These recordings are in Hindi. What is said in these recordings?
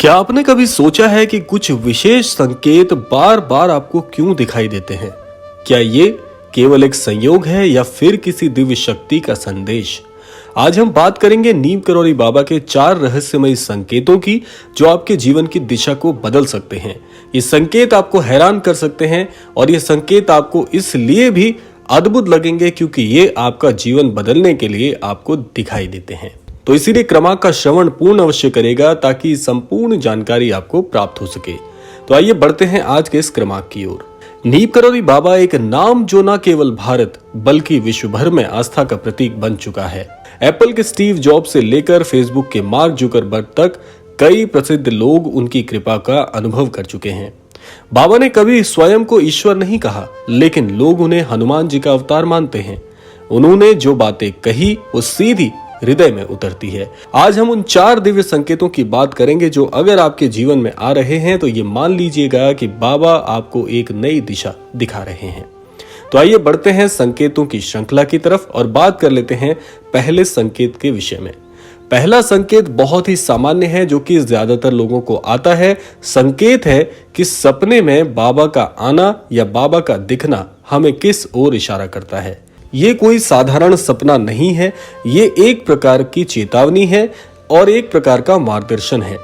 क्या आपने कभी सोचा है कि कुछ विशेष संकेत बार बार आपको क्यों दिखाई देते हैं? क्या ये केवल एक संयोग है या फिर किसी दिव्य शक्ति का संदेश? आज हम बात करेंगे नीम करौरी बाबा के 4 रहस्यमयी संकेतों की जो आपके जीवन की दिशा को बदल सकते हैं। ये संकेत आपको हैरान कर सकते हैं और ये संकेत आपको इसलिए भी अद्भुत लगेंगे क्योंकि ये आपका जीवन बदलने के लिए आपको दिखाई देते हैं। तो इसीलिए क्रमांक का श्रवण पूर्ण अवश्य करेगा ताकि संपूर्ण जानकारी आपको प्राप्त हो सके। तो आइए बढ़ते हैं आज के इस क्रमांक की ओर। नीम करौरी बाबा एक नाम जो न केवल भारत बल्कि विश्व भर में आस्था का प्रतीक बन चुका है। एप्पल के स्टीव जॉब से लेकर फेसबुक के मार्क जुकरबर्ग तक कई प्रसिद्ध लोग उनकी कृपा का अनुभव कर चुके हैं। बाबा ने कभी स्वयं को ईश्वर नहीं कहा, लेकिन लोग उन्हें हनुमान जी का अवतार मानते हैं। उन्होंने जो बातें कही वो सीधी हृदय में उतरती है। आज हम उन 4 दिव्य संकेतों की बात करेंगे जो अगर आपके जीवन में आ रहे हैं तो ये मान लीजिएगा कि बाबा आपको एक नई दिशा दिखा रहे हैं। तो आइए बढ़ते हैं संकेतों की श्रृंखला की तरफ और बात कर लेते हैं पहले संकेत के विषय में। पहला संकेत बहुत ही सामान्य है जो कि ज्यादातर लोगों को आता है। संकेत है कि सपने में बाबा का आना या बाबा का दिखना हमें किस ओर इशारा करता है। ये कोई साधारण सपना नहीं है, ये एक प्रकार की चेतावनी है और एक प्रकार का मार्गदर्शन है।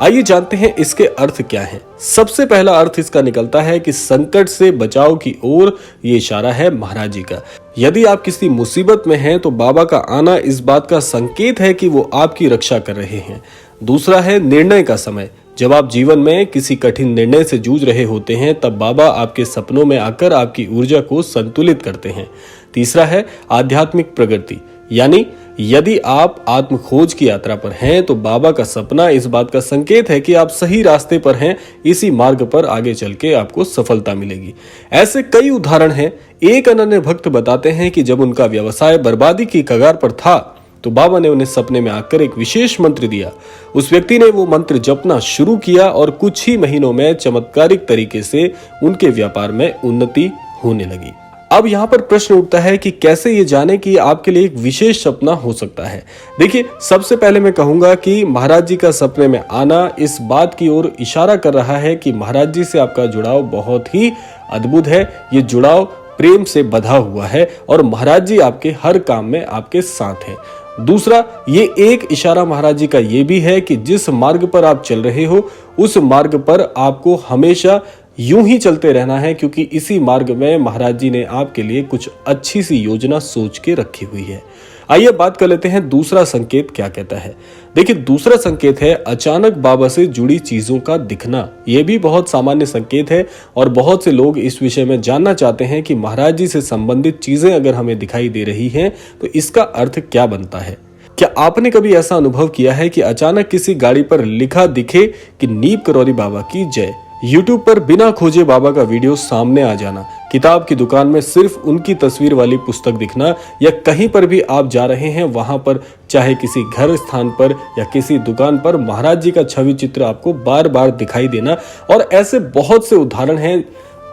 आइए जानते हैं इसके अर्थ क्या है। सबसे पहला अर्थ इसका निकलता है कि संकट से बचाव की ओर ये इशारा है महाराज जी का। यदि आप किसी मुसीबत में हैं तो बाबा का आना इस बात का संकेत है कि वो आपकी रक्षा कर रहे हैं। दूसरा है निर्णय का समय। जब आप जीवन में किसी कठिन निर्णय से जूझ रहे होते हैं तब बाबा आपके सपनों में आकर आपकी ऊर्जा को संतुलित करते हैं। तीसरा है आध्यात्मिक प्रगति, यानी यदि आप आत्म खोज की यात्रा पर हैं तो बाबा का सपना इस बात का संकेत है कि आप सही रास्ते पर हैं, इसी मार्ग पर आगे चल के आपको सफलता मिलेगी। ऐसे कई उदाहरण हैं। एक अनन्य भक्त बताते हैं कि जब उनका व्यवसाय बर्बादी की कगार पर था तो बाबा ने उन्हें सपने में आकर एक विशेष मंत्र दिया। उस व्यक्ति ने वो मंत्र जपना शुरू किया और कुछ ही महीनों में चमत्कारिक तरीके से उनके व्यापार में उन्नति होने लगी। अब यहाँ पर प्रश्न उठता है कि कैसे ये जाने कि आपके लिए एक विशेष सपना हो सकता है। देखिए, सबसे पहले मैं कहूंगा कि महाराज जी का सपने में आना इस बात की ओर इशारा कर रहा है कि महाराज जी से आपका जुड़ाव बहुत ही अद्भुत है। ये जुड़ाव प्रेम से बंधा हुआ है और महाराज जी आपके हर काम में आपके साथ हैं। दूसरा, ये एक इशारा महाराज जी का ये भी है कि जिस मार्ग पर आप चल रहे हो उस मार्ग पर आपको हमेशा यूं ही चलते रहना है, क्योंकि इसी मार्ग में महाराज जी ने आपके लिए कुछ अच्छी सी योजना सोच के रखी हुई है। आइए बात कर लेते हैं दूसरा संकेत क्या कहता है। देखिए, दूसरा संकेत है अचानक बाबा से जुड़ी चीजों का दिखना। यह भी बहुत सामान्य संकेत है और बहुत से लोग इस विषय में जानना चाहते हैं कि महाराज जी से संबंधित चीजें अगर हमें दिखाई दे रही हैं तो इसका अर्थ क्या बनता है। क्या आपने कभी ऐसा अनुभव किया है कि अचानक किसी गाड़ी पर लिखा दिखे कि नीम करौरी बाबा की जय, YouTube पर बिना खोजे बाबा का वीडियो सामने आ जाना, किताब की दुकान में सिर्फ उनकी तस्वीर वाली पुस्तक दिखना, या कहीं पर भी आप जा रहे हैं वहां पर चाहे किसी घर स्थान पर या किसी दुकान पर महाराज जी का छवि चित्र आपको बार बार दिखाई देना। और ऐसे बहुत से उदाहरण हैं।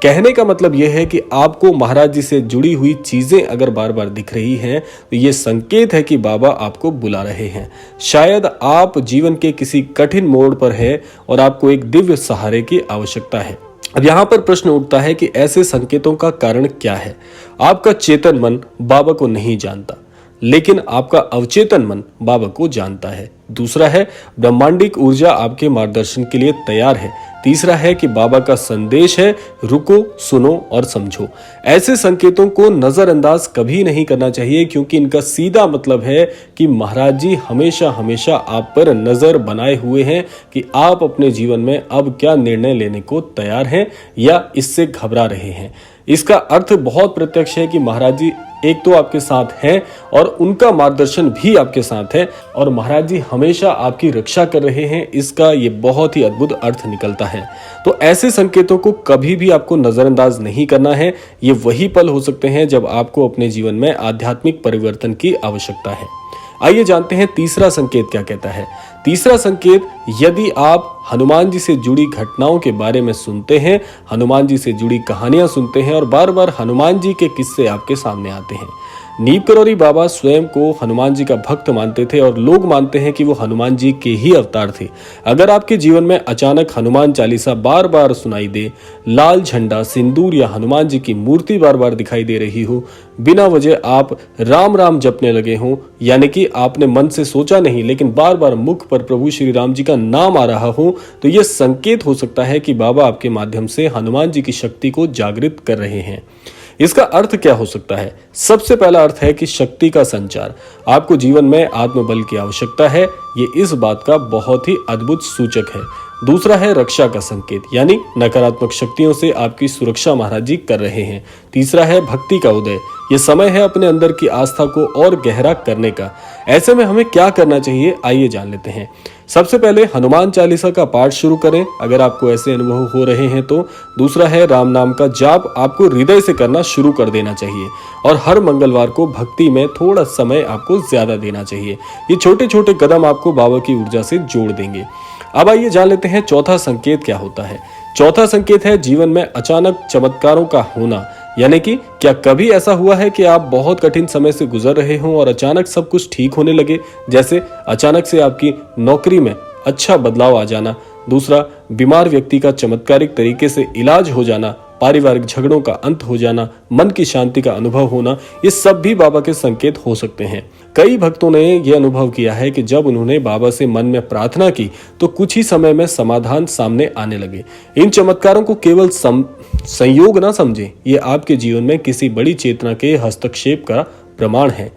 कहने का मतलब यह है कि आपको महाराज जी से जुड़ी हुई चीजें अगर बार बार दिख रही हैं तो ये संकेत है कि बाबा आपको बुला रहे हैं। शायद आप जीवन के किसी कठिन मोड़ पर हैं और आपको एक दिव्य सहारे की आवश्यकता है। अब यहाँ पर प्रश्न उठता है कि ऐसे संकेतों का कारण क्या है। आपका चेतन मन बाबा को नहीं जानता, लेकिन आपका अवचेतन मन बाबा को जानता है। दूसरा है ब्रह्मांडिक ऊर्जा आपके मार्गदर्शन के लिए तैयार है। तीसरा है कि बाबा का संदेश है रुको, सुनो और समझो। ऐसे संकेतों को नजरअंदाज कभी नहीं करना चाहिए, क्योंकि इनका सीधा मतलब है कि महाराज जी हमेशा हमेशा आप पर नजर बनाए हुए हैं कि आप अपने जीवन में अब क्या निर्णय लेने को तैयार हैं या इससे घबरा रहे हैं। इसका अर्थ बहुत प्रत्यक्ष है कि महाराज जी एक तो आपके साथ हैं और उनका मार्गदर्शन भी आपके साथ है और महाराज जी हमेशा आपकी रक्षा कर रहे हैं। इसका ये बहुत ही अद्भुत अर्थ निकलता है। तो ऐसे संकेतों को कभी भी आपको नजरअंदाज नहीं करना है। ये वही पल हो सकते हैं जब आपको अपने जीवन में आध्यात्मिक परिवर्तन की आवश्यकता है। आइए जानते हैं तीसरा संकेत क्या कहता है। तीसरा संकेत, यदि आप हनुमान जी से जुड़ी घटनाओं के बारे में सुनते हैं, हनुमान जी से जुड़ी कहानियां सुनते हैं और बार बार हनुमान जी के किस्से आपके सामने आते हैं। नीम करौरी बाबा स्वयं को हनुमान जी का भक्त मानते थे और लोग मानते हैं कि वो हनुमान जी के ही अवतार थे। अगर आपके जीवन में अचानक हनुमान चालीसा बार बार सुनाई दे, लाल झंडा, सिंदूर या हनुमान जी की मूर्ति बार बार दिखाई दे रही हो, बिना वजह आप राम राम जपने लगे हों, यानी कि आपने मन से सोचा नहीं लेकिन बार बार मुख पर प्रभु श्री राम जी का नाम आ रहा हो, तो यह संकेत हो सकता है कि बाबा आपके माध्यम से हनुमान जी की शक्ति को जागृत कर रहे हैं। इसका अर्थ क्या हो सकता है? सबसे पहला अर्थ है कि शक्ति का संचार। आपको जीवन में आत्मबल की आवश्यकता है, ये इस बात का बहुत ही अद्भुत सूचक है। दूसरा है रक्षा का संकेत, यानी नकारात्मक शक्तियों से आपकी सुरक्षा महाराज जी कर रहे हैं। तीसरा है भक्ति का उदय, ये समय है अपने अंदर की आस्था को और गहरा करने का। ऐसे में हमें क्या करना चाहिए, आइए जान लेते हैं। सबसे पहले हनुमान चालीसा का पाठ शुरू करें अगर आपको ऐसे अनुभव हो रहे हैं तो। दूसरा है राम नाम का जाप आपको हृदय से करना शुरू कर देना चाहिए और हर मंगलवार को भक्ति में थोड़ा समय आपको ज्यादा देना चाहिए। ये छोटे छोटे कदम आपको बाबा की ऊर्जा से जोड़ देंगे। अब आइए जान लेते हैं चौथा संकेत क्या होता है। चौथा संकेत है जीवन में अचानक चमत्कारों का होना, यानी कि क्या कभी ऐसा हुआ है कि आप बहुत कठिन समय से गुजर रहे हों और अचानक सब कुछ ठीक होने लगे, जैसे अचानक से आपकी नौकरी में अच्छा बदलाव आ जाना। दूसरा, बीमार व्यक्ति का चमत्कारिक तरीके से इलाज हो जाना, पारिवारिक झगड़ों का अंत हो जाना, मन की शांति का अनुभव होना, ये सब भी बाबा के संकेत हो सकते हैं। कई भक्तों ने यह अनुभव किया है कि जब उन्होंने बाबा से मन में प्रार्थना की तो कुछ ही समय में समाधान सामने आने लगे। इन चमत्कारों को केवल संयोग ना समझें, ये आपके जीवन में किसी बड़ी चेतना के हस्तक्षेप का प्रमाण है।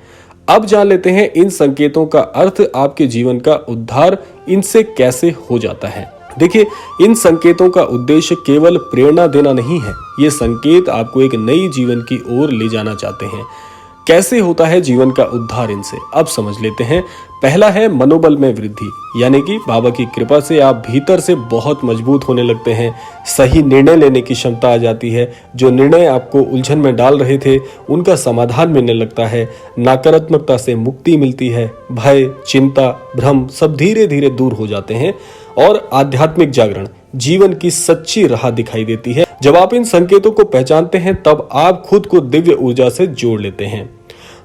अब जान लेते हैं इन संकेतों का अर्थ, आपके जीवन का उद्धार इनसे कैसे हो जाता है। देखिए, इन संकेतों का उद्देश्य केवल प्रेरणा देना नहीं है, ये संकेत आपको एक नई जीवन की ओर ले जाना चाहते हैं। कैसे होता है जीवन का उद्धार इनसे, अब समझ लेते हैं। पहला है मनोबल में वृद्धि, यानी कि बाबा की कृपा से आप भीतर से बहुत मजबूत होने लगते हैं। सही निर्णय लेने की क्षमता आ जाती है। जो निर्णय आपको उलझन में डाल रहे थे उनका समाधान मिलने लगता है। नकारात्मकता से मुक्ति मिलती है। भय, चिंता, भ्रम सब धीरे धीरे दूर हो जाते हैं और आध्यात्मिक जागरण, जीवन की सच्ची राह दिखाई देती है। जब आप इन संकेतों को पहचानते हैं तब आप खुद को दिव्य ऊर्जा से जोड़ लेते हैं।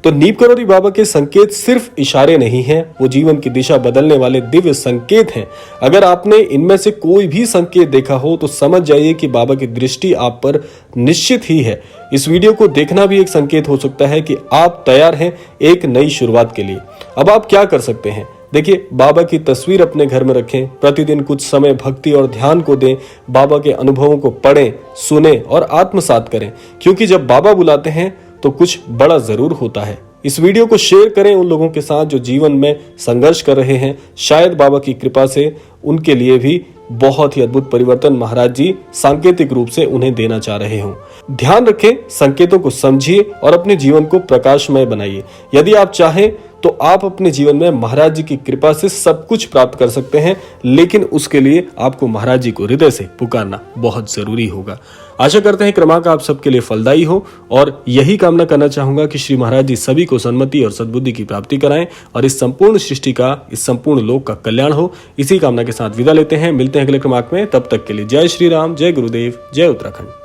तो नीम करौरी बाबा के संकेत सिर्फ इशारे नहीं हैं, वो जीवन की दिशा बदलने वाले दिव्य संकेत हैं। अगर आपने इनमें से कोई भी संकेत देखा हो तो समझ जाइए कि बाबा की दृष्टि आप पर निश्चित ही है। इस वीडियो को देखना भी एक संकेत हो सकता है कि आप तैयार हैं एक नई शुरुआत के लिए। अब आप क्या कर सकते हैं? देखिए, बाबा की तस्वीर अपने घर में रखें, प्रतिदिन कुछ समय भक्ति और ध्यान को दें, बाबा के अनुभवों को पढ़ें, सुनें और आत्मसात करें, क्योंकि जब बाबा बुलाते हैं तो कुछ बड़ा जरूर होता है। इस वीडियो को शेयर करें उन लोगों के साथ जो जीवन में संघर्ष कर रहे हैं। शायद बाबा की कृपा से उनके लिए भी बहुत ही अद्भुत परिवर्तन महाराज जी सांकेतिक रूप से उन्हें देना चाह रहे हों। ध्यान रखें, संकेतों को समझिए और अपने जीवन को प्रकाशमय बनाइए। यदि आप चाहें तो आप अपने जीवन में महाराज जी की कृपा से सब कुछ प्राप्त कर सकते हैं, लेकिन उसके लिए आपको महाराज जी को हृदय से पुकारना बहुत जरूरी होगा। आशा करते हैं क्रमांक आप सबके लिए फलदायी हो और यही कामना करना चाहूंगा कि श्री महाराज जी सभी को सन्मति और सद्बुद्धि की प्राप्ति कराएं और इस संपूर्ण सृष्टि का, इस संपूर्ण लोक का कल्याण हो। इसी कामना के साथ विदा लेते हैं, मिलते हैं अगले क्रमांक में। तब तक के लिए जय श्री राम, जय गुरुदेव, जय उत्तराखंड।